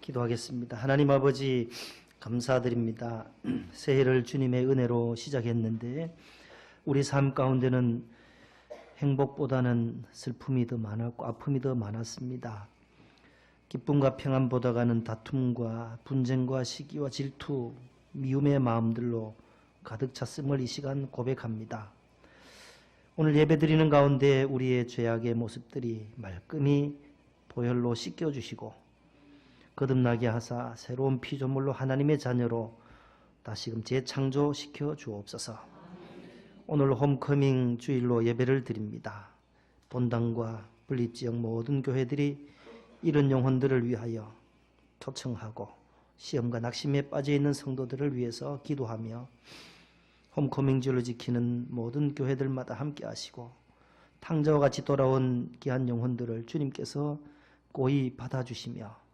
기도하겠습니다. 하나님 아버지 감사드립니다. 새해를 주님의 은혜로 시작했는데 우리 삶 가운데는 행복보다는 슬픔이 더 많았고 아픔이 더 많았습니다. 기쁨과 평안보다가는 다툼과 분쟁과 시기와 질투, 미움의 마음들로 가득 찼음을 이 시간 고백합니다. 오늘 예배드리는 가운데 우리의 죄악의 모습들이 말끔히 보혈로 씻겨주시고 거듭나게 하사 새로운 피조물로 하나님의 자녀로 다시금 재창조시켜 주옵소서. 오늘 홈커밍 주일로 예배를 드립니다. 본당과 분립지역 모든 교회들이 이런 영혼들을 위하여 초청하고 시험과 낙심에 빠져있는 성도들을 위해서 기도하며 홈커밍 주일을 지키는 모든 교회들마다 함께 하시고 탕자와 같이 돌아온 귀한 영혼들을 주님께서 고이 받아주시며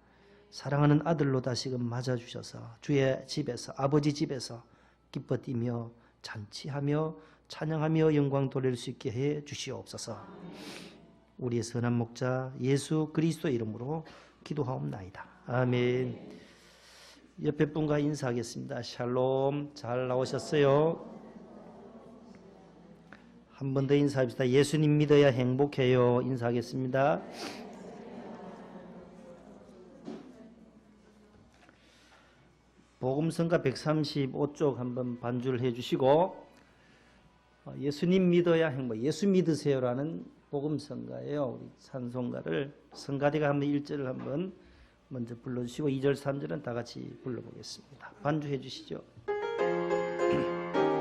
사랑하는 아들로 다시금 맞아주셔서 주의 집에서 아버지 집에서 기뻐 뛰며 잔치하며 찬양하며 영광 돌릴 수 있게 해 주시옵소서. 우리의 선한 목자 예수 그리스도 이름으로 기도하옵나이다. 아멘. 옆에 분과 인사하겠습니다. 샬롬. 잘 나오셨어요? 한 번 더 인사합시다. 예수님 믿어야 행복해요. 인사하겠습니다. 복음성가 135쪽 한번 반주를 해주시고 예수님 믿어야 행복, 예수 믿으세요라는 복음성가예요. 우리 찬송가를 성가대가 한번 1절을 한번 먼저 불러주시고 2절 3절은 다 같이 불러보겠습니다. 반주해 주시죠.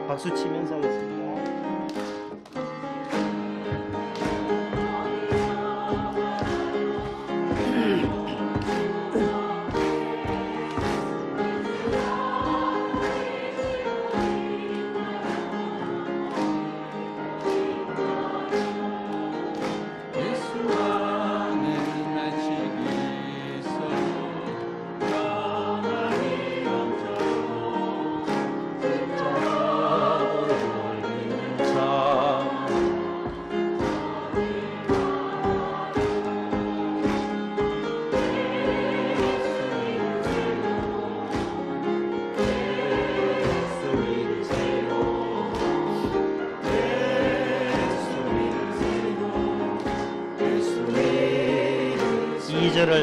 박수 치면서 하겠습니다.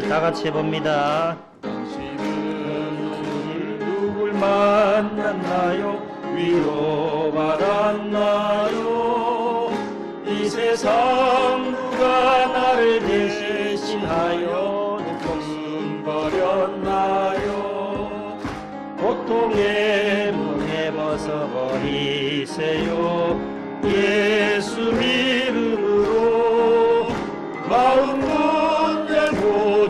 다 같이 해봅니다. 당신은 누굴 만났나요? 위로받았나요? 이 세상 누가 나를 대신하여 목숨 버렸나요? 고통의 문에 벗어버리세요. 예수 이름으로 마음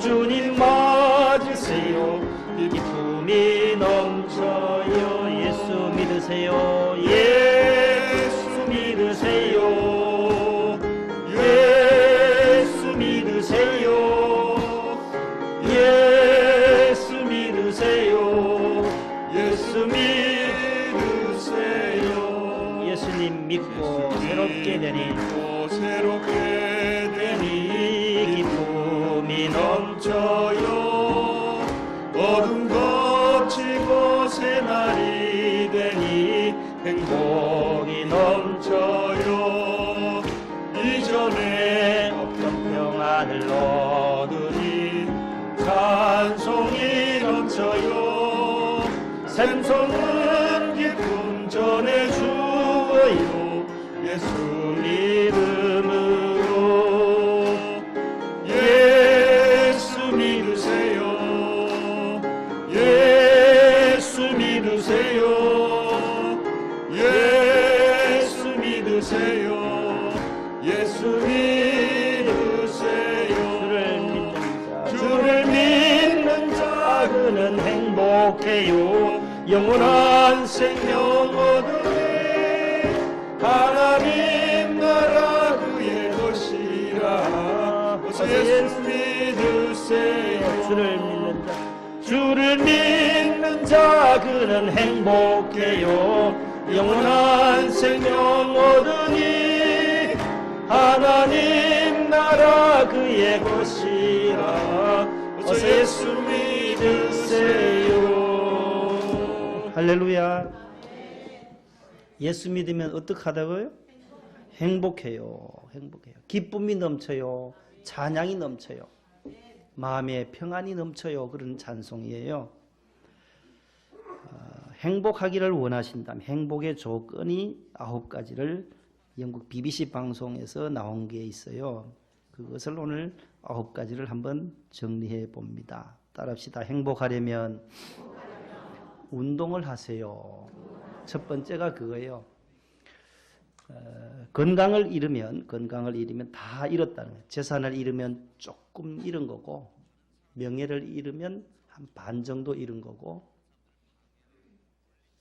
주님 맞으세요. 기쁨이 넘쳐요. 예수 믿으세요. 예수 믿으세요. 예수 믿으세요. 예수 믿으세요. 예수 믿으세요. 예수님 믿고 새롭게 되니 넘쳐요. 어둠 거치고 새날이 되니 행복이 넘쳐요. 이전에 없던 평안을 얻으니 찬송이 넘쳐요. 샘솟는 기쁨 전해주어요. 예수 믿음으로 예수 믿으세요. 주를 믿는 자 그는 행복해요. 영원한 생명 얻으리 하나님 나라 그의 것이라. 예수 믿으세요. 주를 믿는 자 그는 행복해요. 영원한 생명 얻으니 하나님 나라 그의 것이라. 어서 예수 믿으세요. 할렐루야. 예수 믿으면 어떻게 하다고요? 행복해요. 행복해요. 기쁨이 넘쳐요. 찬양이 넘쳐요. 마음에 평안이 넘쳐요. 그런 찬송이에요. 행복하기를 원하신다면 행복의 조건이 9가지를 영국 BBC 방송에서 나온 게 있어요. 그것을 오늘 9가지를 한번 정리해 봅니다. 따라합시다. 행복하려면 운동을 하세요. 첫 번째가 그거예요. 건강을 잃으면 다 잃었다는 거예요. 재산을 잃으면 조금 잃은 거고, 명예를 잃으면 한 반 정도 잃은 거고,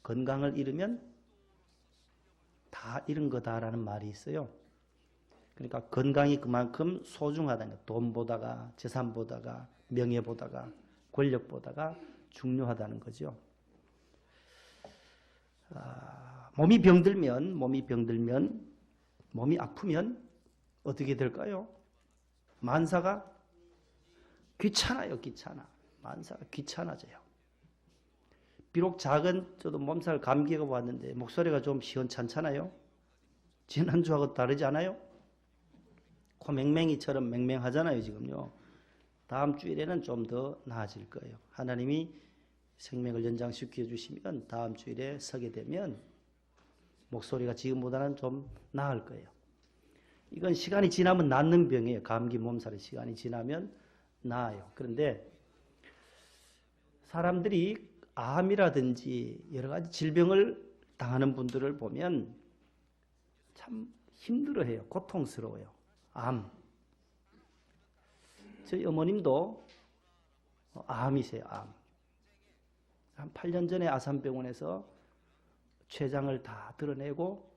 건강을 잃으면 다 잃은 거다라는 말이 있어요. 그러니까 건강이 그만큼 소중하다는 거예요. 돈보다가, 재산보다가, 명예보다가, 권력보다가 중요하다는 거죠. 몸이 병들면, 몸이 아프면 어떻게 될까요? 만사가 귀찮아요, 귀찮아. 만사가 귀찮아져요. 비록 작은 저도 몸살 감기가 왔는데 목소리가 좀 시원찮잖아요. 지난주하고 다르지 않아요? 코 맹맹이처럼 맹맹하잖아요, 지금요. 다음 주일에는 좀 더 나아질 거예요. 하나님이 생명을 연장시켜 주시면 다음 주일에 서게 되면 목소리가 지금보다는 좀 나을 거예요. 이건 시간이 지나면 낫는 병이에요. 감기, 몸살의 시간이 지나면 나아요. 그런데 사람들이 암이라든지 여러 가지 질병을 당하는 분들을 보면 참 힘들어해요. 고통스러워요. 암. 저희 어머님도 암이세요. 암. 한 8년 전에 아산병원에서 췌장을 다 드러내고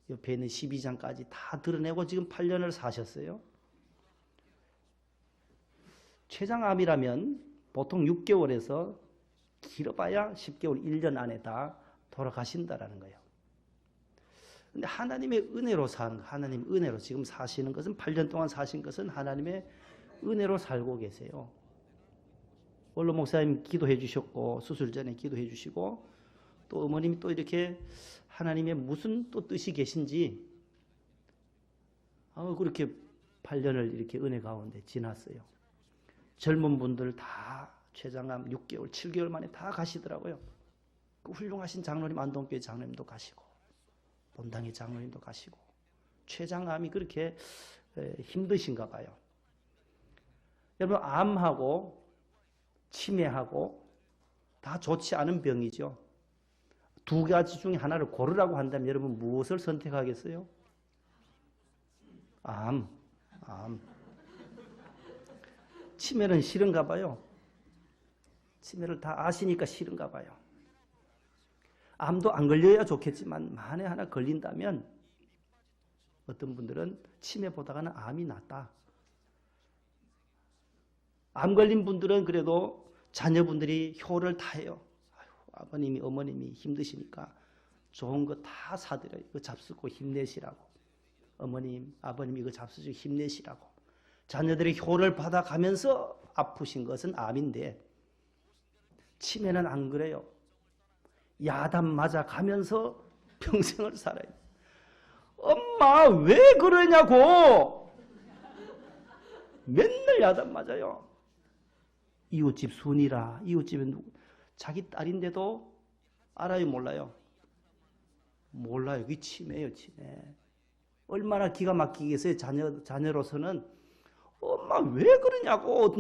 옆에 있는 12장까지 다 드러내고 지금 8년을 사셨어요. 췌장암이라면 보통 6개월에서 길어봐야 10개월, 1년 안에 다 돌아가신다라는 거예요. 근데 하나님의 은혜로 사는 거, 하나님 은혜로 지금 사시는 것은 8년 동안 사신 것은 하나님의 은혜로 살고 계세요. 원로 목사님 기도해 주셨고 수술 전에 기도해 주시고 또 어머님이 또 이렇게 하나님의 무슨 또 뜻이 계신지 그렇게 8년을 이렇게 은혜 가운데 지났어요. 젊은 분들 다 췌장암 6개월, 7개월 만에 다 가시더라고요. 그 훌륭하신 장로님, 안동교회 장로님도 가시고 본당의 장로님도 가시고 췌장암이 그렇게 힘드신가 봐요. 여러분 암하고 치매하고 다 좋지 않은 병이죠. 두 가지 중에 하나를 고르라고 한다면 여러분 무엇을 선택하겠어요? 암. 치매는 싫은가 봐요. 치매를 다 아시니까 싫은가 봐요. 암도 안 걸려야 좋겠지만 만에 하나 걸린다면 어떤 분들은 치매보다는 암이 낫다. 암 걸린 분들은 그래도 자녀분들이 효를 다해요. 아버님이 어머님이 힘드시니까 좋은 거 다 사드려요. 이거 잡수고 힘내시라고. 어머님 아버님 이거 잡수시고 힘내시라고. 자녀들이 효를 받아가면서 아프신 것은 암인데 치매는 안 그래요. 야단 맞아가면서 평생을 살아요. 엄마 왜 그러냐고. 맨날 야단 맞아요. 이웃집 순이라. 이웃집에 누구 자기 딸인데도 알아요 몰라요? 몰라요. 그게 치매예요. 치매. 얼마나 기가 막히겠어요. 자녀로서는 엄마 왜 그러냐고.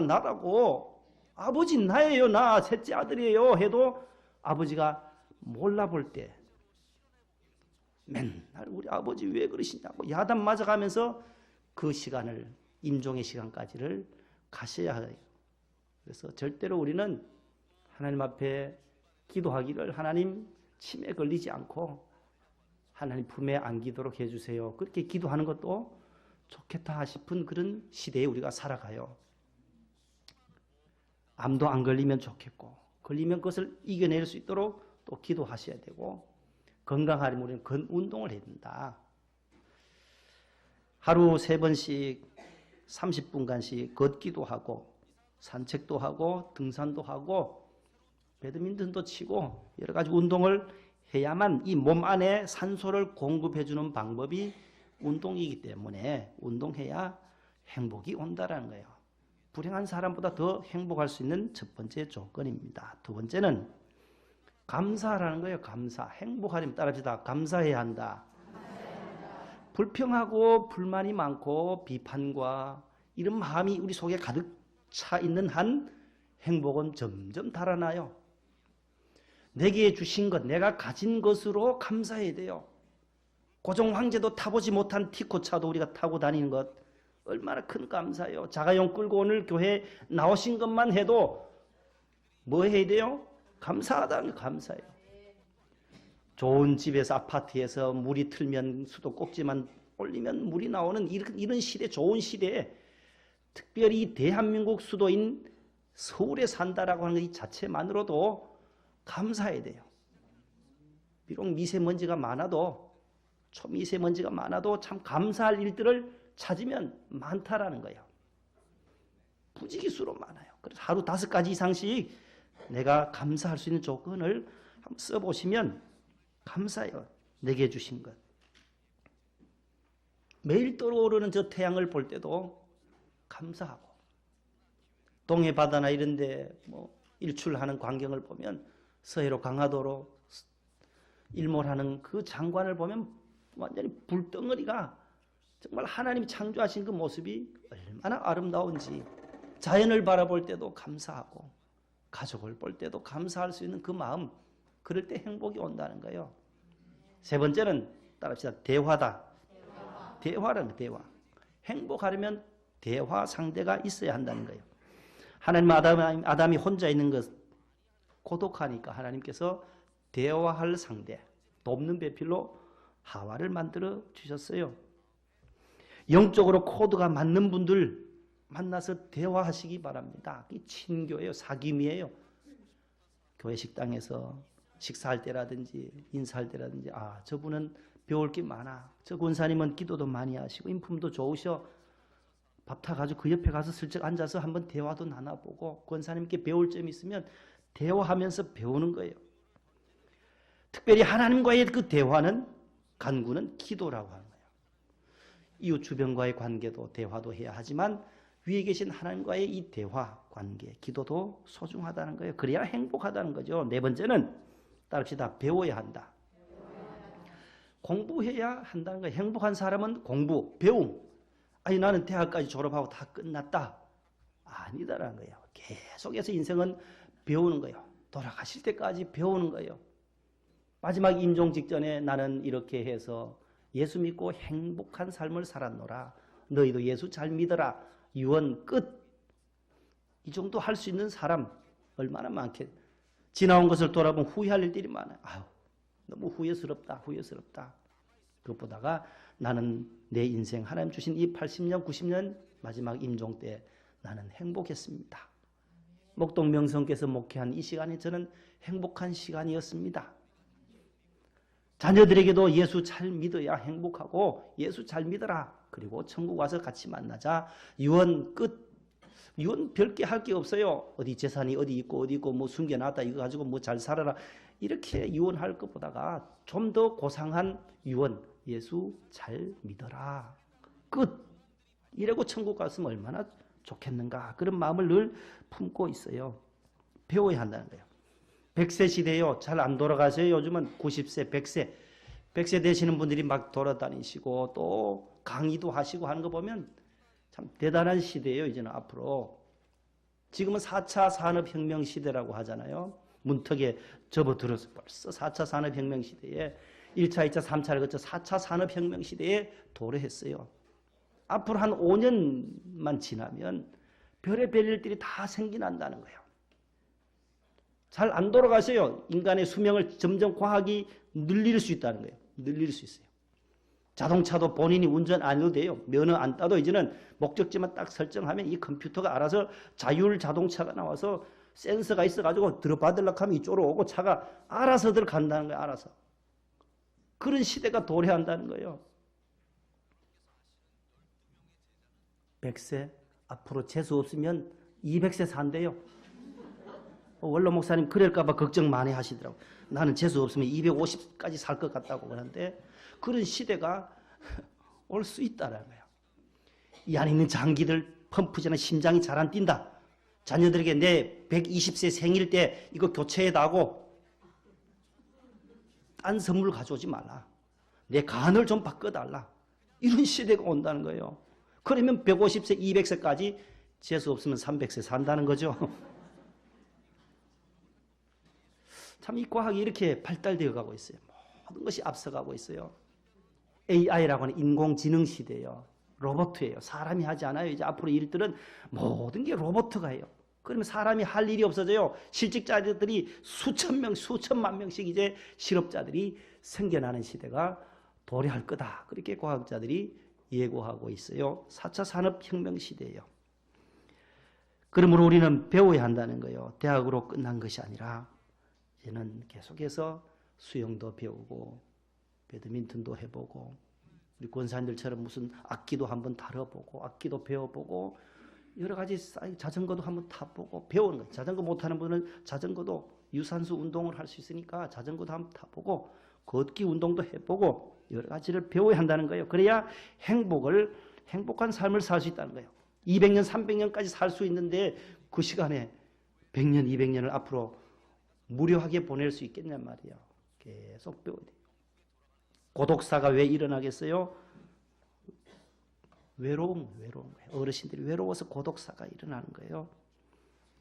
나라고. 아버지 나예요. 나 셋째 아들이에요. 해도 아버지가 몰라볼 때 맨날 우리 아버지 왜 그러시냐고 야단 맞아가면서 그 시간을 임종의 시간까지를 가셔야 해요. 그래서 절대로 우리는 하나님 앞에 기도하기를 하나님 치매 걸리지 않고 하나님 품에 안기도록 해주세요. 그렇게 기도하는 것도 좋겠다 싶은 그런 시대에 우리가 살아가요. 암도 안 걸리면 좋겠고 걸리면 그것을 이겨낼 수 있도록 또 기도하셔야 되고 건강하려면 우리는 운동을 해야 된다. 하루 3번씩 30분간씩 걷기도 하고 산책도 하고 등산도 하고 배드민턴도 치고 여러 가지 운동을 해야만 이 몸 안에 산소를 공급해 주는 방법이 운동이기 때문에 운동해야 행복이 온다라는 거예요. 불행한 사람보다 더 행복할 수 있는 첫 번째 조건입니다. 두 번째는 감사라는 거예요. 감사. 행복하려면 따라합시다. 감사해야 한다. 불평하고 불만이 많고 비판과 이런 마음이 우리 속에 가득 차 있는 한 행복은 점점 달아나요. 내게 주신 것, 내가 가진 것으로 감사해야 돼요. 고종 황제도 타보지 못한 티코차도 우리가 타고 다니는 것 얼마나 큰 감사예요. 자가용 끌고 오늘 교회 나오신 것만 해도 뭐 해야 돼요? 감사하다는 거 감사해요. 좋은 집에서 아파트에서 물이 틀면 수도꼭지만 올리면 물이 나오는 이런 시대, 좋은 시대에 특별히 대한민국 수도인 서울에 산다라고 하는 것 자체만으로도 감사해야 돼요. 비록 미세먼지가 많아도 초미세먼지가 많아도 참 감사할 일들을 찾으면 많다라는 거예요. 부지기수로 많아요. 그래서 하루 5가지 이상씩 내가 감사할 수 있는 조건을 한번 써보시면 감사해요. 내게 주신 것. 매일 떠오르는 저 태양을 볼 때도 감사하고 동해 바다나 이런 데 뭐 일출하는 광경을 보면 서해로 강화도로 일몰하는 그 장관을 보면 완전히 불덩어리가 정말 하나님이 창조하신 그 모습이 얼마나 아름다운지 자연을 바라볼 때도 감사하고 가족을 볼 때도 감사할 수 있는 그 마음 그럴 때 행복이 온다는 거예요. 세 번째는 따라합시다. 대화다. 대화라는 대화. 행복하려면 대화 상대가 있어야 한다는 거예요. 하나님 아담이 혼자 있는 것 고독하니까 하나님께서 대화할 상대 돕는 배필로 하와를 만들어 주셨어요. 영적으로 코드가 맞는 분들 만나서 대화하시기 바랍니다. 이 친교예요. 사귐이에요. 교회 식당에서 식사할 때라든지 인사할 때라든지 저분은 배울 게 많아. 저 권사님은 기도도 많이 하시고 인품도 좋으셔. 밥 타가지고 그 옆에 가서 슬쩍 앉아서 한번 대화도 나눠보고 권사님께 배울 점이 있으면 대화하면서 배우는 거예요. 특별히 하나님과의 그 대화는 간구는 기도라고 하는 거예요. 이웃 주변과의 관계도 대화도 해야 하지만 위에 계신 하나님과의 이 대화, 관계, 기도도 소중하다는 거예요. 그래야 행복하다는 거죠. 네 번째는 따릅시다. 배워야 한다. 공부해야 한다는 거예요. 행복한 사람은 공부, 배움. 나는 대학까지 졸업하고 다 끝났다. 아니다라는 거예요. 계속해서 인생은 배우는 거예요. 돌아가실 때까지 배우는 거예요. 마지막 임종 직전에 나는 이렇게 해서 예수 믿고 행복한 삶을 살았노라. 너희도 예수 잘 믿어라. 유언 끝. 이 정도 할 수 있는 사람 얼마나 많겠. 지나온 것을 돌아보면 후회할 일들이 많아요. 너무 후회스럽다. 그것보다가 나는 내 인생 하나님 주신 이 80년 90년 마지막 임종 때 나는 행복했습니다. 목동 명성께서 목회한 이 시간이 저는 행복한 시간이었습니다. 자녀들에게도 예수 잘 믿어야 행복하고 예수 잘 믿어라. 그리고 천국 와서 같이 만나자. 유언 끝. 유언 별게 할 게 없어요. 어디 재산이 어디 있고 뭐 숨겨놨다 이거 가지고 뭐 잘 살아라. 이렇게 유언할 것보다가 좀 더 고상한 유언. 예수 잘 믿어라. 끝. 이러고 천국 갔으면 얼마나 좋겠는가. 그런 마음을 늘 품고 있어요. 배워야 한다는 거예요. 100세 시대요. 잘 안 돌아가세요. 요즘은 90세, 100세. 100세 되시는 분들이 막 돌아다니시고 또 강의도 하시고 하는 거 보면 참 대단한 시대예요. 이제는 앞으로. 지금은 4차 산업혁명 시대라고 하잖아요. 문턱에 접어들어서 벌써 4차 산업혁명 시대에 1차, 2차, 3차를 거쳐 4차 산업혁명 시대에 도래했어요. 앞으로 한 5년만 지나면 별의별 일들이 다 생겨난다는 거예요. 잘 안 돌아가세요. 인간의 수명을 점점 과학이 늘릴 수 있다는 거예요. 늘릴 수 있어요. 자동차도 본인이 운전 안 해도 돼요. 면허 안 따도 이제는 목적지만 딱 설정하면 이 컴퓨터가 알아서 자율 자동차가 나와서 센서가 있어가지고 들어받으려고 하면 이쪽으로 오고 차가 알아서들 간다는 거예요. 알아서. 그런 시대가 도래한다는 거예요. 100세 앞으로 재수 없으면 200세 산대요. 원로 목사님 그럴까봐 걱정 많이 하시더라고. 나는 재수 없으면 250까지 살 것 같다고 그러는데 그런 시대가 올 수 있다라는 거야. 이 안에 있는 장기들 펌프지는 심장이 잘 안 뛴다. 자녀들에게 내 120세 생일 때 이거 교체해다고 딴 선물 가져오지 말라. 내 간을 좀 바꿔달라. 이런 시대가 온다는 거예요. 그러면 150세, 200세까지 재수 없으면 300세 산다는 거죠. 참 이 과학이 이렇게 발달되어 가고 있어요. 모든 것이 앞서가고 있어요. AI라고 하는 인공지능 시대예요. 로봇이에요. 사람이 하지 않아요. 이제 앞으로 일들은 모든 게 로봇가 해요. 그러면 사람이 할 일이 없어져요. 실직자들이 수천 명, 수천만 명씩 이제 실업자들이 생겨나는 시대가 도래할 거다. 그렇게 과학자들이 예고하고 있어요. 4차 산업혁명 시대예요. 그러므로 우리는 배워야 한다는 거예요. 대학으로 끝난 것이 아니라 이제는 계속해서 수영도 배우고 배드민턴도 해보고 우리 권사님들처럼 무슨 악기도 한번 다뤄보고 악기도 배워보고 여러 가지 자전거도 한번 타보고 배우는 거예요. 자전거 못하는 분은 자전거도 유산소 운동을 할 수 있으니까 자전거도 한번 타보고 걷기 운동도 해보고 여러 가지를 배워야 한다는 거예요. 그래야 행복한 삶을 살 수 있다는 거예요. 200년, 300년까지 살 수 있는데 그 시간에 100년, 200년을 앞으로 무료하게 보낼 수 있겠냔 말이에요. 계속 배워야 돼요. 고독사가 왜 일어나겠어요? 외로운 거예요. 어르신들이 외로워서 고독사가 일어나는 거예요.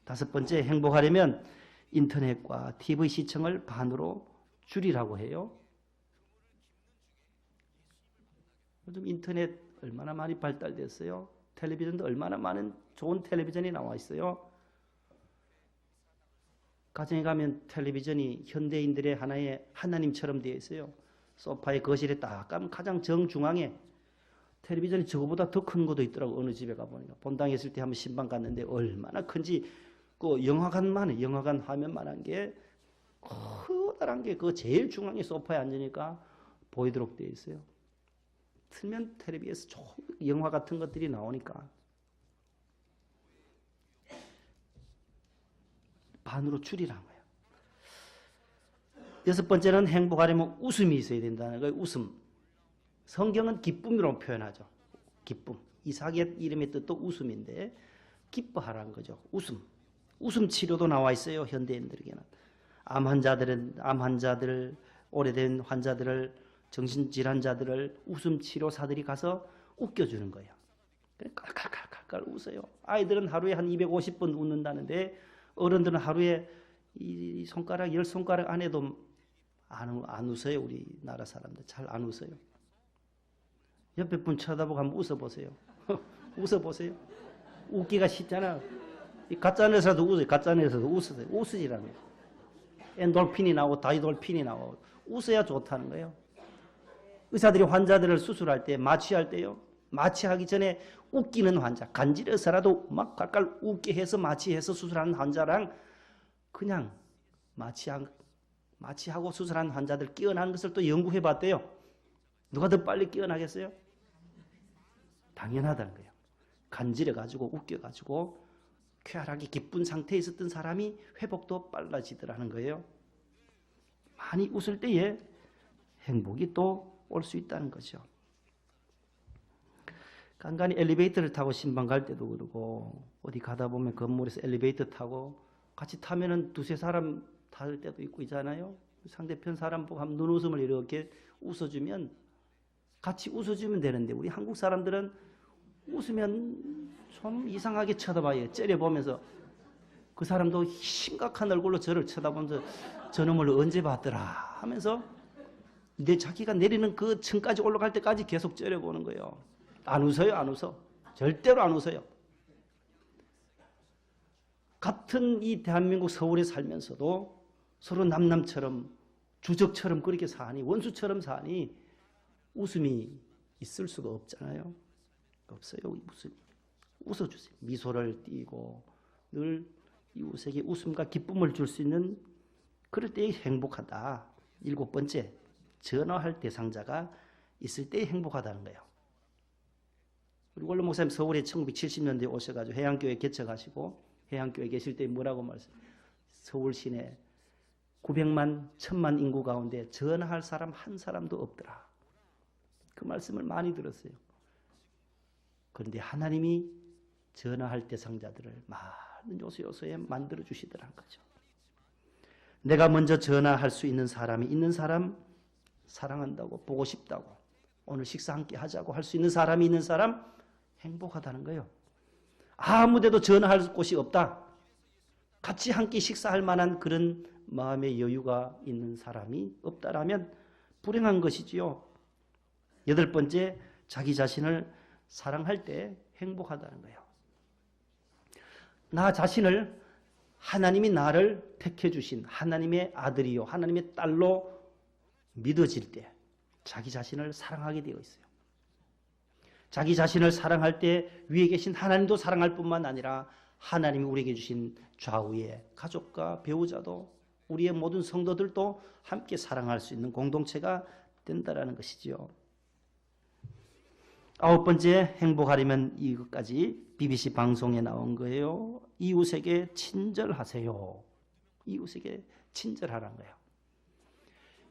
5번째, 행복하려면 인터넷과 TV 시청을 반으로 줄이라고 해요. 요즘 인터넷 얼마나 많이 발달됐어요. 텔레비전도 얼마나 많은 좋은 텔레비전이 나와 있어요. 가정에 가면 텔레비전이 현대인들의 하나의 하나님처럼 되어 있어요. 소파에 거실에 딱 가면 가장 정중앙에 텔레비전이 저거보다 더 큰 것도 있더라고. 어느 집에 가보니까. 본당에 있을 때 한번 신방 갔는데 얼마나 큰지 그 영화관 화면만한 게 커다란 게 그 제일 중앙에 소파에 앉으니까 보이도록 되어 있어요. 틀면 텔레비에서 좋은 영화 같은 것들이 나오니까 반으로 줄이라는 거예요. 6번째는 행복하려면 웃음이 있어야 된다는 거예요. 웃음. 성경은 기쁨으로 표현하죠. 기쁨. 이삭의 이름의 뜻도 웃음인데 기뻐하라는 거죠. 웃음 치료도 나와 있어요. 현대인들에게는. 암 환자들, 오래된 환자들을 정신질환자들을 웃음 치료사들이 가서 웃겨주는 거예요. 깔깔깔깔 웃어요. 아이들은 하루에 한 250번 웃는다는데 어른들은 하루에 이 손가락 10손가락 안에도 안 웃어요. 우리나라 사람들 잘 안 웃어요. 옆에 분 쳐다보고 한번 웃어보세요. 웃어보세요. 웃기가 쉽잖아. 가짜내서도 웃어요. 가짜내서도 웃으세요. 웃으시라는 거예요. 엔돌핀이 나오고 다이돌핀이 나오고 웃어야 좋다는 거예요. 의사들이 환자들을 수술할 때 마취할 때요. 마취하기 전에 웃기는 환자, 간지러서라도 막 깔깔 웃게 해서 마취해서 수술하는 환자랑 그냥 마취하고 수술한 환자들 깨어나는 것을 또 연구해 봤대요. 누가 더 빨리 깨어나겠어요? 당연하다는 거예요. 간지러가지고 웃겨가지고 쾌활하게 기쁜 상태에 있었던 사람이 회복도 빨라지더라는 거예요. 많이 웃을 때에 행복이 또 올 수 있다는 거죠. 간간히 엘리베이터를 타고 신방 갈 때도 그러고 어디 가다 보면 건물에서 엘리베이터 타고 같이 타면은 두세 사람 탈 때도 있고 있잖아요. 상대편 사람 보고 한번 눈웃음을 이렇게 웃어주면 같이 웃어주면 되는데 우리 한국 사람들은 웃으면 좀 이상하게 쳐다봐요. 째려보면서 그 사람도 심각한 얼굴로 저를 쳐다보면서 저놈을 언제 봤더라 하면서 자기가 내리는 그 층까지 올라갈 때까지 계속 째려보는 거예요. 안 웃어요. 안 웃어. 절대로 안 웃어요. 같은 이 대한민국 서울에 살면서도 서로 남남처럼 주적처럼 그렇게 사니 원수처럼 사니 웃음이 있을 수가 없잖아요. 없어요. 웃어주세요. 미소를 띠고 늘 이웃에게 웃음과 기쁨을 줄 수 있는 그럴 때 행복하다. 7번째, 전화할 대상자가 있을 때 행복하다는 거예요. 우리 원로 목사님 서울에 1970년대에 오셔가지고 해양교회 개척하시고 해양교회 계실 때 뭐라고 말씀하세요? 서울 시내 900만, 1000만 인구 가운데 전화할 사람 한 사람도 없더라. 그 말씀을 많이 들었어요. 그런데 하나님이 전화할 대상자들을 많은 요소요소에 만들어 주시더라는 거죠. 내가 먼저 전화할 수 있는 사람이 있는 사람, 사랑한다고, 보고 싶다고, 오늘 식사 함께 하자고 할 수 있는 사람이 있는 사람, 행복하다는 거예요. 아무데도 전화할 곳이 없다. 같이 함께 식사할 만한 그런 마음의 여유가 있는 사람이 없다라면 불행한 것이지요. 8번째, 자기 자신을 사랑할 때 행복하다는 거예요. 나 자신을 하나님이 나를 택해 주신 하나님의 아들이요, 하나님의 딸로 믿어질 때 자기 자신을 사랑하게 되어 있어요. 자기 자신을 사랑할 때 위에 계신 하나님도 사랑할 뿐만 아니라 하나님이 우리에게 주신 좌우의 가족과 배우자도 우리의 모든 성도들도 함께 사랑할 수 있는 공동체가 된다는 것이죠. 9번째, 행복하려면 이것까지 BBC 방송에 나온 거예요. 이웃에게 친절하세요. 이웃에게 친절하라는 거예요.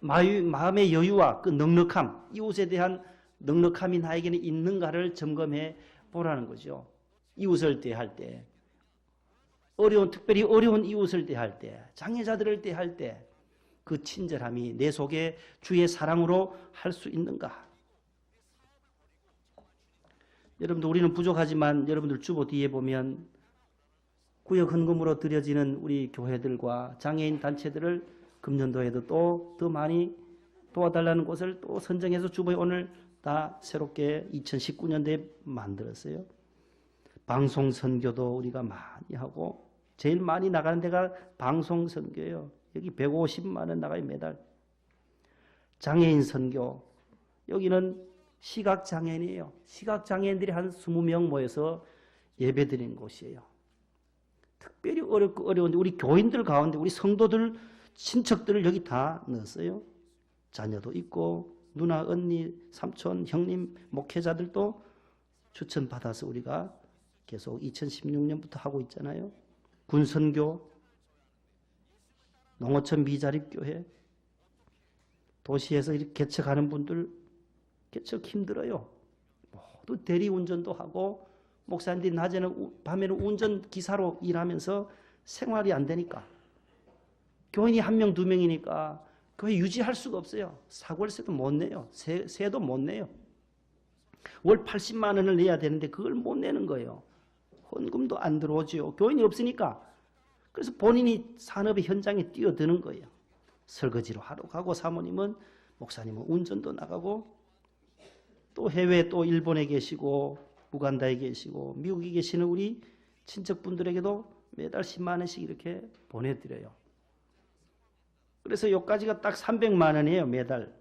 마음의 여유와 그 넉넉함, 이웃에 대한 넉넉함이 나에게는 있는가를 점검해 보라는 거죠. 이웃을 대할 때, 특별히 어려운 이웃을 대할 때, 장애자들을 대할 때 그 친절함이 내 속에 주의 사랑으로 할 수 있는가? 여러분들, 우리는 부족하지만 여러분들 주보 뒤에 보면 구역 헌금으로 드려지는 우리 교회들과 장애인 단체들을 금년도에도 또 더 많이 도와달라는 곳을 또 선정해서 주보에 오늘 다 새롭게 2019년도에 만들었어요. 방송 선교도 우리가 많이 하고 제일 많이 나가는 데가 방송 선교예요. 여기 150만 원 나가요, 매달. 장애인 선교, 여기는 시각장애인이에요. 시각장애인들이 한 20명 모여서 예배드리는 곳이에요. 특별히 어렵고 어려운데 우리 교인들 가운데 우리 성도들, 친척들을 여기 다 넣었어요. 자녀도 있고 누나, 언니, 삼촌, 형님, 목회자들도 추천받아서 우리가 계속 2016년부터 하고 있잖아요. 군선교, 농어촌 미자립교회, 도시에서 이렇게 개척하는 분들 개척 힘들어요. 모두 대리운전도 하고 목사님들이 낮에는 밤에는 운전기사로 일하면서 생활이 안 되니까 교인이 1명, 2명이니까 교회 유지할 수가 없어요. 사골세도 못 내요. 세도 못 내요. 월 80만 원을 내야 되는데 그걸 못 내는 거예요. 헌금도 안 들어오죠. 교인이 없으니까. 그래서 본인이 산업의 현장에 뛰어드는 거예요. 설거지로 하러 가고 사모님은, 목사님은 운전도 나가고 또 해외 또 일본에 계시고 우간다에 계시고 미국에 계시는 우리 친척분들에게도 매달 10만 원씩 이렇게 보내드려요. 그래서 여기까지가 딱 300만 원이에요. 매달.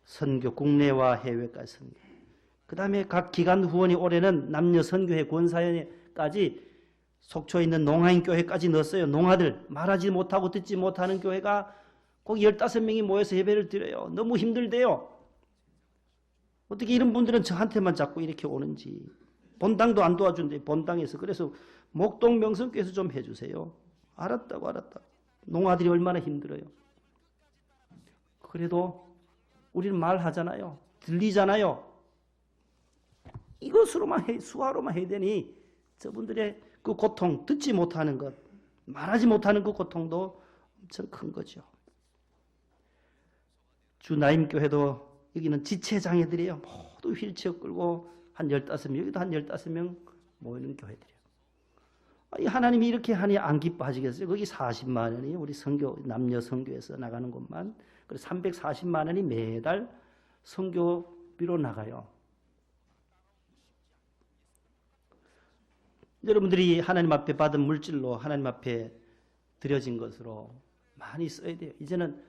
선교, 국내와 해외까지 선교. 그 다음에 각 기관 후원이 올해는 남녀 선교회 권사회까지 속초에 있는 농아인 교회까지 넣었어요. 농아들, 말하지 못하고 듣지 못하는 교회가 거기 15명이 모여서 예배를 드려요. 너무 힘들대요. 어떻게 이런 분들은 저한테만 자꾸 이렇게 오는지. 본당도 안 도와준대, 본당에서. 그래서 목동 명성교회에서 좀 해주세요. 알았다고. 농아들이 얼마나 힘들어요. 그래도 우리는 말하잖아요. 들리잖아요. 이것으로만 수화로만 해야 되니 저분들의 그 고통, 듣지 못하는 것, 말하지 못하는 그 고통도 엄청 큰 거죠. 주나임교회도 여기는 지체장애들이에요. 모두 휠체어 끌고 한 15명, 여기도 한 15명 모이는 교회들이에요. 하나님이 이렇게 하니 안 기뻐하시겠어요? 거기 40만 원이 우리 선교, 남녀 선교에서 나가는 것만. 그래서 340만 원이 매달 선교비로 나가요. 여러분들이 하나님 앞에 받은 물질로 하나님 앞에 드려진 것으로 많이 써야 돼요. 이제는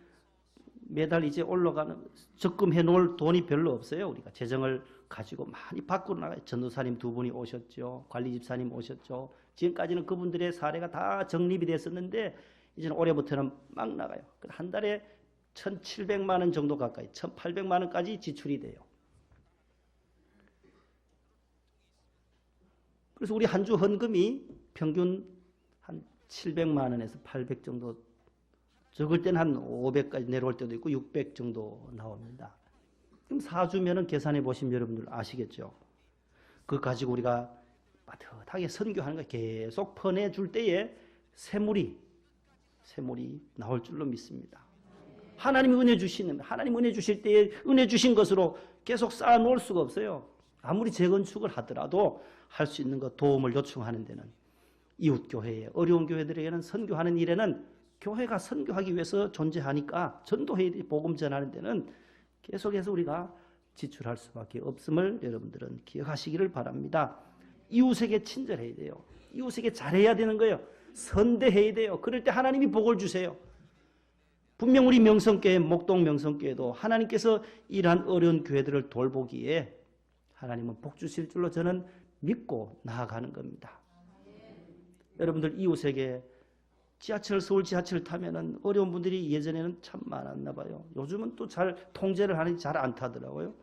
매달 이제 올라가는, 적금해 놓을 돈이 별로 없어요. 우리가 재정을 가지고 많이 밖으로 나가요. 전도사님 2분이 오셨죠. 관리집사님 오셨죠. 지금까지는 그분들의 사례가 다 정립이 됐었는데 이제는 올해부터는 막 나가요. 한 달에 1,700만 원 정도 가까이, 1,800만 원까지 지출이 돼요. 그래서 우리 한 주 헌금이 평균 한 700만 원에서 800 정도, 적을 때는 한 500까지 내려올 때도 있고 600 정도 나옵니다. 그럼 4주면은 계산해 보시면 여러분들 아시겠죠. 그거 가지고 우리가 빠듯하게 선교하는 거 계속 퍼내줄 때에 새물이 나올 줄로 믿습니다. 하나님이 은혜 주시는, 하나님 은혜 주실 때에 은혜 주신 것으로 계속 쌓아 놓을 수가 없어요. 아무리 재건축을 하더라도 할 수 있는 것, 도움을 요청하는 데는, 이웃교회에, 어려운 교회들에게는 선교하는 일에는 교회가 선교하기 위해서 존재하니까 전도회, 복음 전하는 데는 계속해서 우리가 지출할 수밖에 없음을 여러분들은 기억하시기를 바랍니다. 이웃에게 친절해야 돼요. 이웃에게 잘해야 되는 거예요. 선대해야 돼요. 그럴 때 하나님이 복을 주세요. 분명 우리 명성교회, 목동 명성교회도 하나님께서 이러한 어려운 교회들을 돌보기에 하나님은 복 주실 줄로 저는 믿고 나아가는 겁니다. 여러분들 이웃에게 서울 지하철 타면은 어려운 분들이 예전에는 참 많았나 봐요. 요즘은 또 잘 통제를 하는지 잘 안 타더라고요.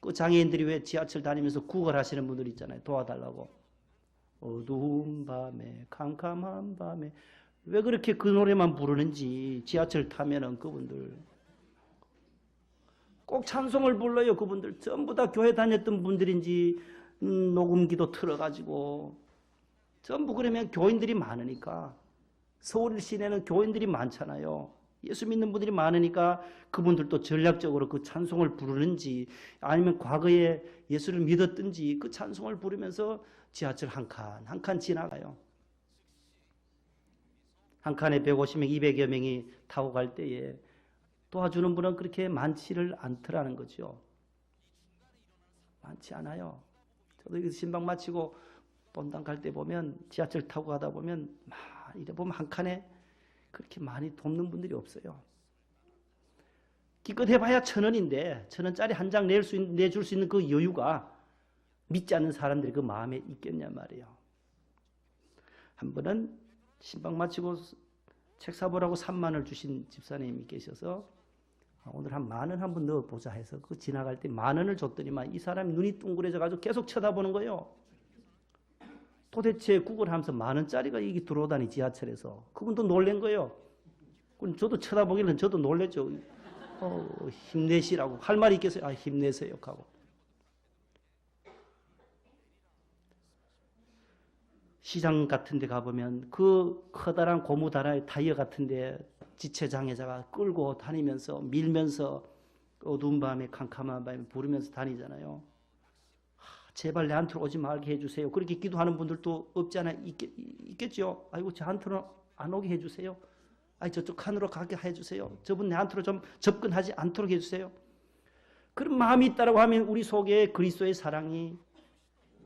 그 장애인들이 왜 지하철 다니면서 구걸하시는 분들 있잖아요. 도와달라고. 어두운 밤에, 캄캄한 밤에. 왜 그렇게 그 노래만 부르는지 지하철 타면은 그분들 꼭 찬송을 불러요. 그분들 전부 다 교회 다녔던 분들인지 녹음기도 틀어가지고 전부. 그러면 교인들이 많으니까, 서울 시내는 교인들이 많잖아요. 예수 믿는 분들이 많으니까 그분들도 전략적으로 그 찬송을 부르는지 아니면 과거에 예수를 믿었든지 그 찬송을 부르면서 지하철 한 칸 지나가요. 한 칸에 150명, 200여 명이 타고 갈 때에 도와주는 분은 그렇게 많지를 않더라는 거죠. 많지 않아요. 저도 여기서 신방 마치고 본당 갈 때 보면, 지하철 타고 가다 보면 막 이래 보면 한 칸에 그렇게 많이 돕는 분들이 없어요. 기껏 해봐야 1,000원인데 1,000원짜리 한 장 내줄 수 있는 그 여유가 믿지 않는 사람들이 그 마음에 있겠냐 말이에요. 한 번은 신방 마치고 책 사보라고 3만 원을 주신 집사님이 계셔서 오늘 한 10,000원 한번 넣어보자 해서 그 지나갈 때 10,000원을 줬더니만 이 사람이 눈이 둥그레져가지고 계속 쳐다보는 거예요. 도대체 구걸하면서 10,000원짜리가 이게 들어오다니 지하철에서. 그분도 놀란 거예요. 그럼 저도 쳐다보기는 저도 놀랬죠. 힘내시라고. 할 말이 있겠어요? 힘내세요 하고. 시장 같은 데 가보면 그 커다란 고무다라의 타이어 같은 데 지체장애자가 끌고 다니면서 밀면서 어두운 밤에 캄캄한 밤에 부르면서 다니잖아요. 제발 내한테로 오지 말게 해주세요. 그렇게 기도하는 분들도 없지 않아 있겠죠. 아이고 저한테로 안 오게 해주세요. 저쪽 칸으로 가게 해주세요. 저분 내한테로 좀 접근하지 않도록 해주세요. 그런 마음이 있다고 하면 우리 속에 그리스도의 사랑이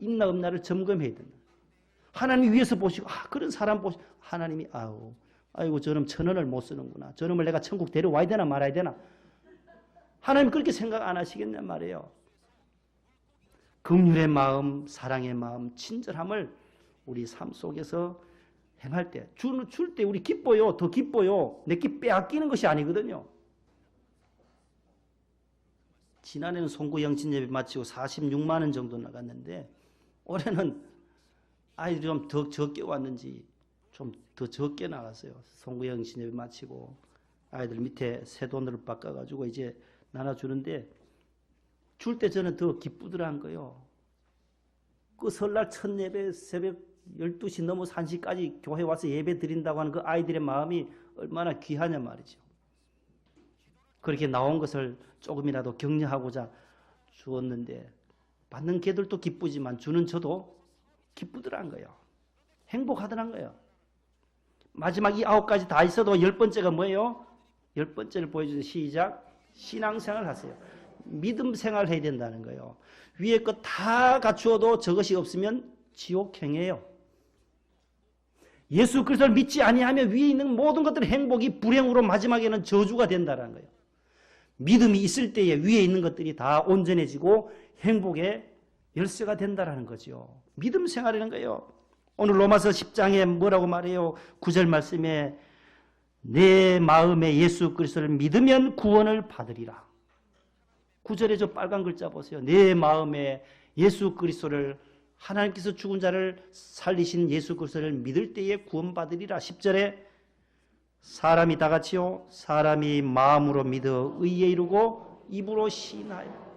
있나 없나를 점검해야 된다. 하나님이 위에서 보시고 그런 사람 보시고 하나님이 아이고 저놈 1,000원을 못 쓰는구나. 저놈을 내가 천국 데려와야 되나 말아야 되나. 하나님 그렇게 생각 안 하시겠냐 말이에요. 긍휼의 마음, 사랑의 마음, 친절함을 우리 삶 속에서 행할 때, 줄 때 우리 기뻐요. 더 기뻐요. 내게 빼앗기는 것이 아니거든요. 지난해는 송구 영신 예배 마치고 46만 원 정도 나갔는데 올해는 아이들이 좀 더 적게 왔는지 좀 더 적게 나갔어요. 송구 영신 예배 마치고 아이들 밑에 새 돈으로 바꿔가지고 이제 나눠주는데 줄 때 저는 더 기쁘더란 거예요. 그 설날 첫 예배 새벽 12시 넘어서 1시까지 교회 와서 예배 드린다고 하는 그 아이들의 마음이 얼마나 귀하냐 말이죠. 그렇게 나온 것을 조금이라도 격려하고자 주었는데 받는 개들도 기쁘지만 주는 저도 기쁘더란 거예요. 행복하더란 거예요. 마지막 이 9가지 다 있어도 10번째가 뭐예요? 10번째를 보여주세요. 시작. 신앙생활 하세요. 믿음 생활 해야 된다는 거예요. 위에 것 다 갖추어도 저것이 없으면 지옥행이에요. 예수 그리스도를 믿지 아니하면 위에 있는 모든 것들의 행복이 불행으로 마지막에는 저주가 된다는 거예요. 믿음이 있을 때에 위에 있는 것들이 다 온전해지고 행복의 열쇠가 된다는 거죠. 믿음 생활이라는 거예요. 오늘 로마서 10장에 뭐라고 말해요? 9절 말씀에 내 마음에 예수 그리스도를 믿으면 구원을 받으리라. 9절에 저 빨간 글자 보세요. 내 마음에 예수 그리스도를 하나님께서 죽은 자를 살리신 예수 그리스도를 믿을 때에 구원받으리라. 10절에 사람이 다 같이요 사람이 마음으로 믿어 의에 이르고 입으로 시인하여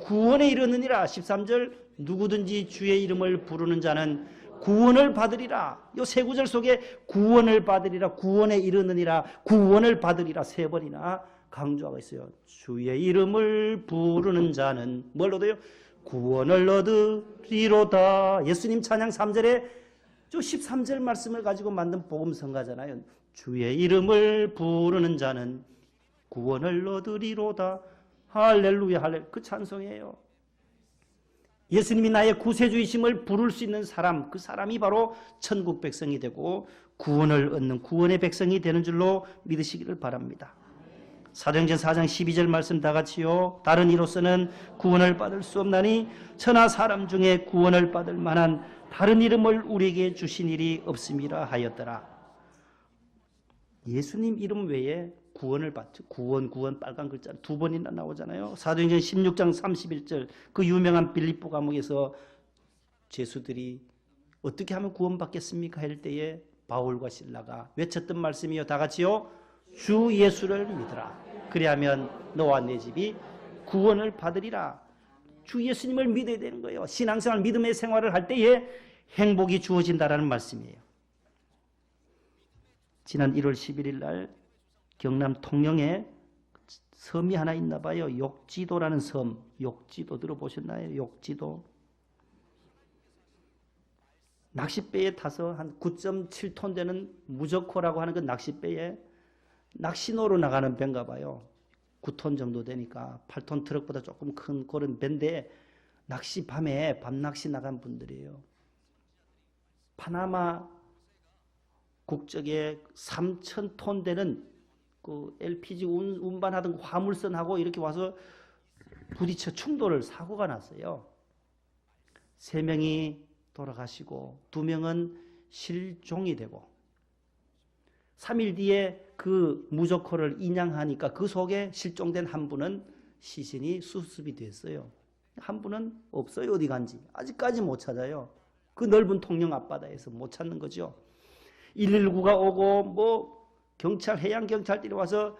구원에 이르느니라. 13절 누구든지 주의 이름을 부르는 자는 구원을 받으리라. 이 세 구절 속에 구원을 받으리라, 구원에 이르느니라, 구원을 받으리라 세 번이나 강조하고 있어요. 주의 이름을 부르는 자는 뭘 얻어요? 구원을 얻으리로다. 예수님 찬양 3절에 저 13절 말씀을 가지고 만든 복음성가잖아요. 주의 이름을 부르는 자는 구원을 얻으리로다. 할렐루야 할렐루야. 그 찬송이에요. 예수님이 나의 구세주이심을 부를 수 있는 사람, 그 사람이 바로 천국 백성이 되고 구원을 얻는 구원의 백성이 되는 줄로 믿으시기를 바랍니다. 사도행전 4장 12절 말씀 다 같이요. 다른 이로서는 구원을 받을 수 없나니 천하 사람 중에 구원을 받을 만한 다른 이름을 우리에게 주신 일이 없음이라 하였더라. 예수님 이름 외에 구원을 받죠. 구원 빨간 글자 두 번이나 나오잖아요. 사도행전 16장 31절 그 유명한 빌립보 감옥에서 죄수들이 어떻게 하면 구원받겠습니까? 할 때에 바울과 실라가 외쳤던 말씀이요. 다 같이요. 주 예수를 믿으라. 그리하면 너와 내 집이 구원을 받으리라. 주 예수님을 믿어야 되는 거예요. 신앙생활 믿음의 생활을 할 때에 행복이 주어진다라는 말씀이에요. 지난 1월 11일 날 경남 통영에 섬이 하나 있나 봐요. 욕지도라는 섬. 욕지도 들어보셨나요? 욕지도. 낚싯배에 타서 한 9.7톤 되는 무적호라고 하는 그 낚싯배에 낚시노로 나가는 배인가 봐요. 9톤 정도 되니까 8톤 트럭보다 조금 큰 그런 배인데 낚시 밤에 밤낚시 나간 분들이에요. 파나마 국적의 3,000톤 되는 그 LPG 운반하던 화물선하고 이렇게 와서 부딪혀 충돌을 사고가 났어요. 3명이 돌아가시고 2명은 실종이 되고 3일 뒤에 그 무조건을 인양하니까 그 속에 실종된 한 분은 시신이 수습이 됐어요. 한 분은 없어요. 어디 간지. 아직까지 못 찾아요. 그 넓은 통영 앞바다에서 못 찾는 거죠. 119가 오고 뭐 경찰 해양경찰들이 와서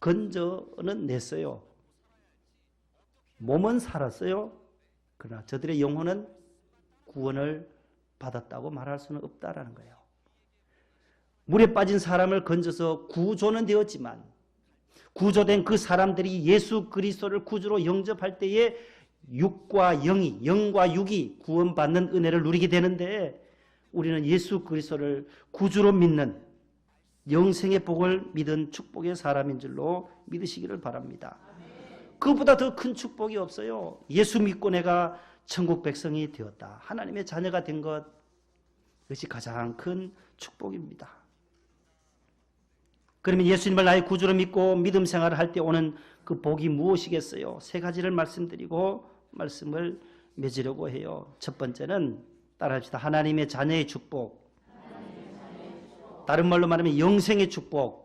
건져는 냈어요. 몸은 살았어요. 그러나 저들의 영혼은 구원을 받았다고 말할 수는 없다라는 거예요. 물에 빠진 사람을 건져서 구조는 되었지만 구조된 그 사람들이 예수 그리스도를 구주로 영접할 때에 육과 영과 육이 구원받는 은혜를 누리게 되는데 우리는 예수 그리스도를 구주로 믿는 영생의 복을 믿은 축복의 사람인 줄로 믿으시기를 바랍니다. 그보다 더 큰 축복이 없어요. 예수 믿고 내가 천국 백성이 되었다. 하나님의 자녀가 된 것, 그것이 가장 큰 축복입니다. 그러면 예수님을 나의 구주로 믿고 믿음 생활을 할 때 오는 그 복이 무엇이겠어요? 3가지를 말씀드리고 말씀을 맺으려고 해요. 첫 번째는 따라합시다. 하나님의 자녀의 축복. 다른 말로 말하면 영생의 축복.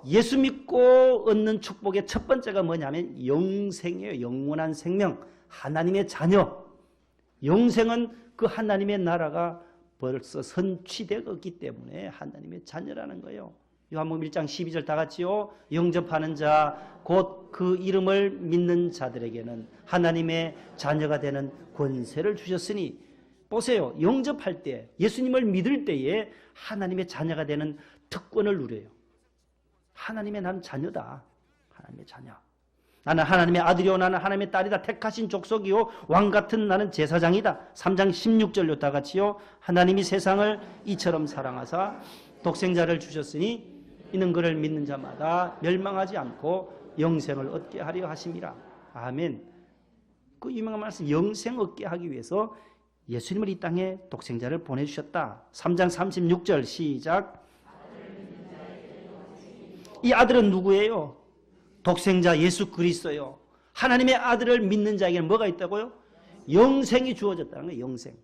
예수 믿고 얻는 축복의 첫 번째가 뭐냐면 영생이에요. 영원한 생명. 하나님의 자녀. 영생은 그 하나님의 나라가 벌써 선취되었기 때문에 하나님의 자녀라는 거예요. 요한복음 1장 12절 다 같이요. 영접하는 자 곧 그 이름을 믿는 자들에게는 하나님의 자녀가 되는 권세를 주셨으니 보세요. 영접할 때 예수님을 믿을 때에 하나님의 자녀가 되는 특권을 누려요. 하나님의 난 자녀다. 하나님의 자녀. 나는 하나님의 아들이요 나는 하나님의 딸이다. 택하신 족속이요 왕같은 나는 제사장이다. 3장 16절로 다 같이요. 하나님이 세상을 이처럼 사랑하사 독생자를 주셨으니 이는 그를 믿는 자마다 멸망하지 않고 영생을 얻게 하려 하심이라. 아멘. 그 유명한 말씀 영생 얻게 하기 위해서 예수님을 이 땅에 독생자를 보내주셨다. 3장 36절 시작. 이 아들은 누구예요? 독생자 예수 그리스도요. 하나님의 아들을 믿는 자에게는 뭐가 있다고요? 영생이 주어졌다는 거예요. 영생.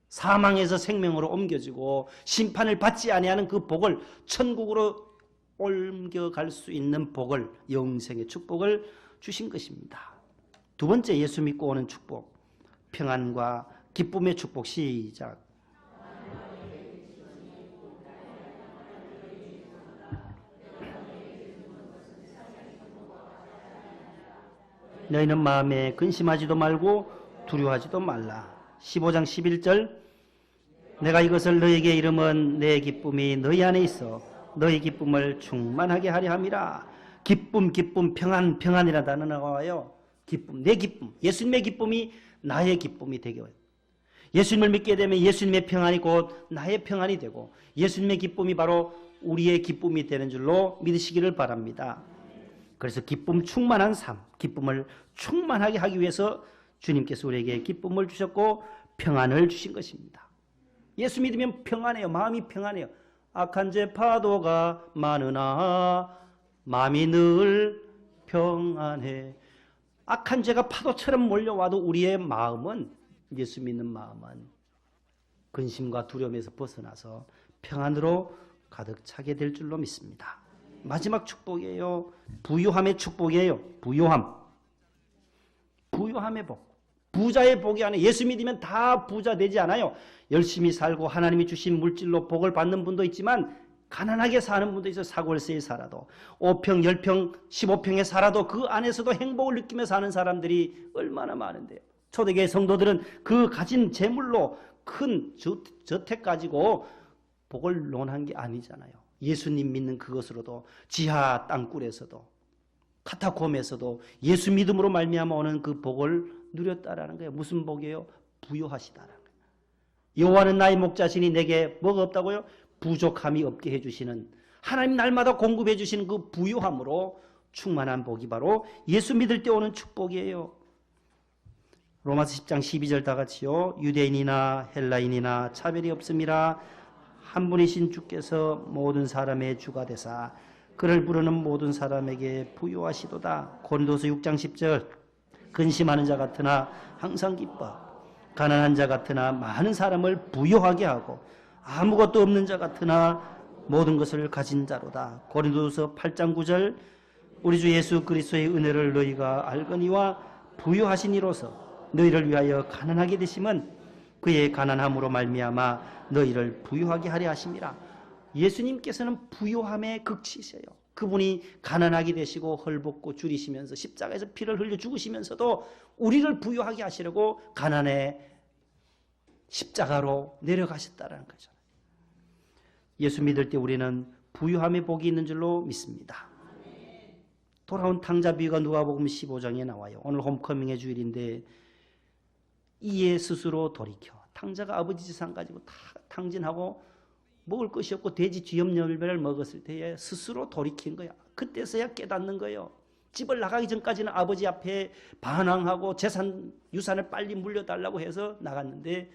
사망에서 생명으로 옮겨지고 심판을 받지 아니하는 그 복을 천국으로 옮겨갈 수 있는 복을 영생의 축복을 주신 것입니다. 두 번째 예수 믿고 오는 축복. 평안과 기쁨의 축복 시작. 너희는 마음에 근심하지도 말고 두려워하지도 말라. 15장 11절 내가 이것을 너희에게 이름은 내 기쁨이 너희 안에 있어 너희 기쁨을 충만하게 하려 함이라. 기쁨, 기쁨, 평안, 평안이라는 단어가 나와요. 기쁨, 내 기쁨, 예수님의 기쁨이 나의 기쁨이 되게 해요. 예수님을 믿게 되면 예수님의 평안이 곧 나의 평안이 되고 예수님의 기쁨이 바로 우리의 기쁨이 되는 줄로 믿으시기를 바랍니다. 그래서 기쁨 충만한 삶, 기쁨을 충만하게 하기 위해서 주님께서 우리에게 기쁨을 주셨고 평안을 주신 것입니다. 예수 믿으면 평안해요. 마음이 평안해요. 악한 죄 파도가 많으나 마음이 늘 평안해. 악한 죄가 파도처럼 몰려와도 우리의 마음은, 예수 믿는 마음은 근심과 두려움에서 벗어나서 평안으로 가득 차게 될 줄로 믿습니다. 마지막 축복이에요. 부유함의 축복이에요. 부유함. 부유함의 복. 부자의 복이 아니에요. 예수 믿으면 다 부자 되지 않아요. 열심히 살고 하나님이 주신 물질로 복을 받는 분도 있지만 가난하게 사는 분도 있어요. 사골세에 살아도 5평, 10평, 15평에 살아도 그 안에서도 행복을 느끼며 사는 사람들이 얼마나 많은데요. 초대교회 성도들은 그 가진 재물로 큰 저택 가지고 복을 논한 게 아니잖아요. 예수님 믿는 그것으로도 지하 땅굴에서도 카타콤에서도 예수 믿음으로 말미암아 오는 그 복을 누렸다라는 거예요. 무슨 복이에요? 부유하시다라는 거예요. 여호와는 나의 목자시니 내게 뭐가 없다고요? 부족함이 없게 해주시는, 하나님 날마다 공급해 주시는 그 부유함으로 충만한 복이 바로 예수 믿을 때 오는 축복이에요. 로마서 10장 12절 다 같이요. 유대인이나 헬라인이나 차별이 없음이라 한 분이신 주께서 모든 사람의 주가 되사 그를 부르는 모든 사람에게 부유하시도다. 고린도서 6장 10절 근심하는 자 같으나 항상 기뻐 가난한 자 같으나 많은 사람을 부유하게 하고 아무것도 없는 자 같으나 모든 것을 가진 자로다. 고린도서 8장 9절 우리 주 예수 그리스도의 은혜를 너희가 알거니와 부유하신 이로서 너희를 위하여 가난하게 되심은 그의 가난함으로 말미암아 너희를 부유하게 하려 하심이라. 예수님께서는 부유함의 극치세요. 그분이 가난하게 되시고 헐벗고 줄이시면서 십자가에서 피를 흘려 죽으시면서도 우리를 부유하게 하시려고 가난의 십자가로 내려가셨다는 거죠. 예수 믿을 때 우리는 부유함의 복이 있는 줄로 믿습니다. 돌아온 탕자 비유가 누가복음 15장에 나와요. 오늘 홈커밍의 주일인데 이에 스스로 돌이켜 탕자가 아버지 재산 가지고 다 탕진하고 먹을 것이 없고 돼지 쥐염 열매를 먹었을 때에 스스로 돌이킨 거야. 그때서야 깨닫는 거예요. 집을 나가기 전까지는 아버지 앞에 반항하고 유산을 빨리 물려달라고 해서 나갔는데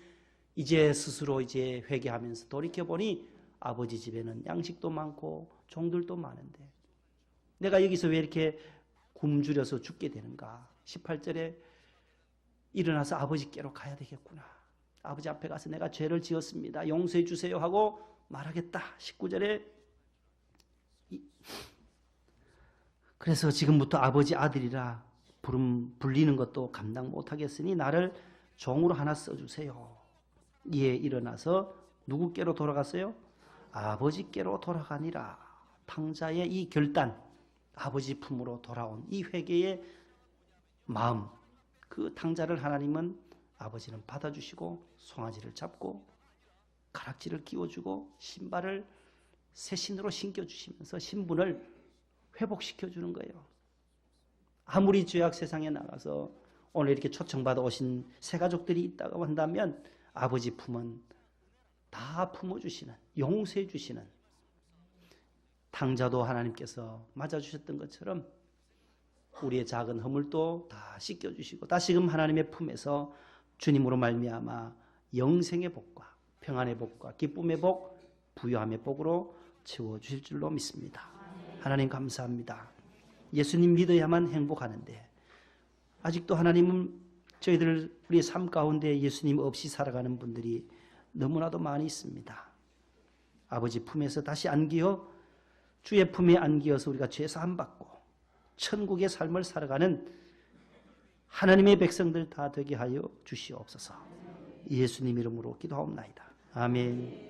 이제 스스로 이제 회개하면서 돌이켜보니 아버지 집에는 양식도 많고 종들도 많은데 내가 여기서 왜 이렇게 굶주려서 죽게 되는가. 18절에 일어나서 아버지께로 가야 되겠구나. 아버지 앞에 가서 내가 죄를 지었습니다. 용서해 주세요 하고 말하겠다. 19절에 그래서 지금부터 아버지 아들이라 불리는 것도 감당 못하겠으니 나를 종으로 하나 써주세요. 이에 일어나서 누구께로 돌아갔어요? 아버지께로 돌아가니라. 탕자의 이 결단, 아버지 품으로 돌아온 이 회개의 마음, 그 탕자를 하나님은 아버지는 받아주시고 송아지를 잡고 가락지를 끼워주고 신발을 새 신으로 신겨주시면서 신분을 회복시켜주는 거예요. 아무리 죄악 세상에 나가서 오늘 이렇게 초청받아 오신 새 가족들이 있다고 한다면 아버지 품은 다 품어주시는, 용서해주시는, 탕자도 하나님께서 맞아주셨던 것처럼 우리의 작은 허물도 다 씻겨주시고 다시금 하나님의 품에서 주님으로 말미암아 영생의 복과 평안의 복과 기쁨의 복, 부유함의 복으로 채워주실 줄로 믿습니다. 하나님 감사합니다. 예수님 믿어야만 행복하는데 아직도 하나님은 저희들 우리의 삶 가운데 예수님 없이 살아가는 분들이 너무나도 많이 있습니다. 아버지 품에서 다시 안기어 주의 품에 안기어서 우리가 죄사함 받고 천국의 삶을 살아가는 하나님의 백성들 다 되게 하여 주시옵소서. 예수님 이름으로 기도하옵나이다. 아멘.